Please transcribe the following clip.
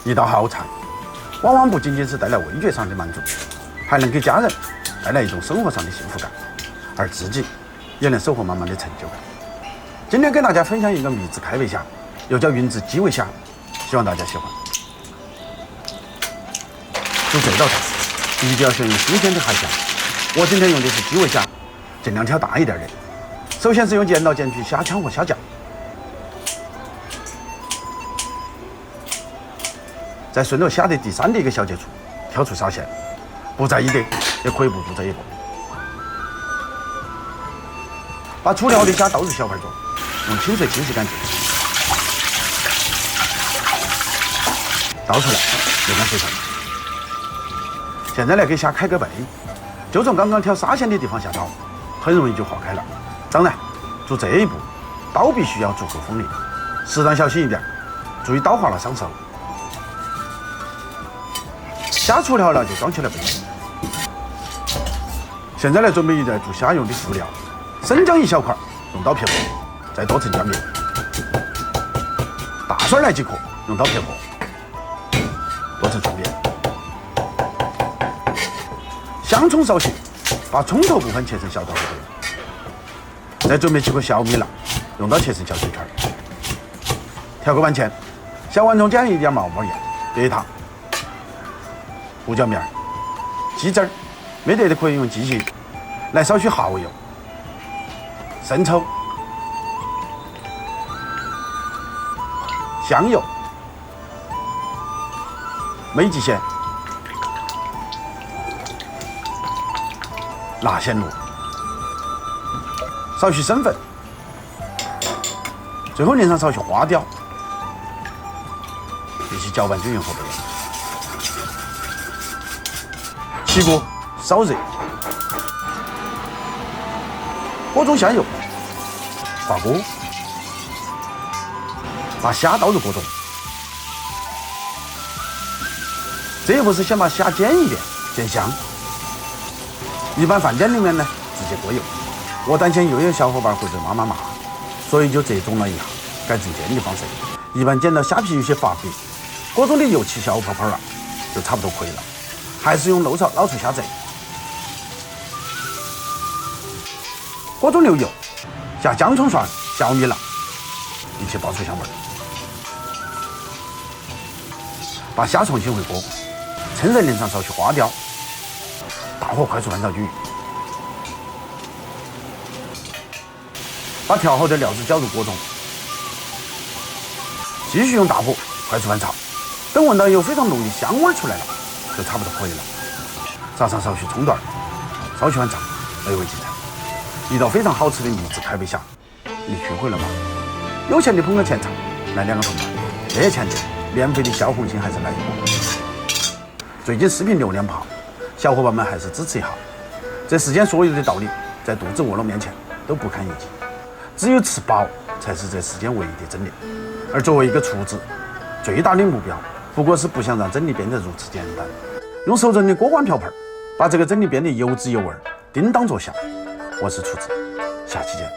一道好菜，往往不仅仅是带来味觉上的满足，还能给家人带来一种生活上的幸福感，而自己也能收获满满的成就感。今天给大家分享一个秘制开胃虾，又叫云子基围虾，希望大家喜欢。做这道菜一定要选用新鲜的海虾，我今天用的是基围虾，尽量挑大一点的。首先是用剪刀剪去虾腔和虾脚，再顺着虾的第3的一个小节处挑出纱线，不在意的也可以不做这一步。把处理好的虾倒入小盆中，用清水清洗干净，倒出来流干水分。现在来给虾开个背，就从刚刚挑纱线的地方下刀，很容易就划开了。当然，做这一步刀必须要足够锋利，适当小心一点，注意刀划了伤手。虾处理好了就装起来备用。现在来准备一袋做虾用的辅料，生姜1小块，用刀撇破，再剁成姜面；大蒜来几颗，用刀撇破，剁成葱面；香葱少许，把葱头部分切成小刀就可以了。再准备几颗小米辣，用刀切成小碎圈。调个碗前，小碗中加一点毛毛盐、白糖、胡椒面、鸡汁儿，没得的可以用鸡精，来少许蚝油、生抽、香油、美极鲜、辣鲜露，少许生粉，最后淋上少许花雕，一起搅拌均匀后备用。起锅烧热，锅中香油，滑锅，把虾倒入锅中。这一步是先把虾煎一遍，煎香。一般饭店里面呢，直接过油。我担心又有小伙伴会被妈妈骂，所以就折中了一下，改成煎的方式。一般煎到虾皮有些发白，锅中的油起小泡泡了，就差不多可以了。还是用漏勺捞出虾贼，锅中留油，下姜葱蒜、小米辣，一起爆出香味。把虾重新回锅，趁热淋上少许花雕，大火快速翻炒均匀。把调好的料汁搅入锅中，继续用大火快速翻炒，等闻到有非常浓的香味出来了，就差不多可以了。撒上少许葱段，少许翻炒，美味精彩。一道非常好吃的秘制开胃虾，你学会了吗？有钱的捧个钱场，来2个铜板；没钱的，免费的小红心还是来一波。最近视频流量不好，小伙伴们还是支持一下。这世间所有的道理，在肚子饿了面前都不堪一击，只有吃饱才是这世间唯一的真理。而作为一个厨子，最大的目标不过是不想让真理变得如此简单，用手中的锅碗瓢盆把这个真理变得有滋有味，叮当作响。我是厨子，下期见。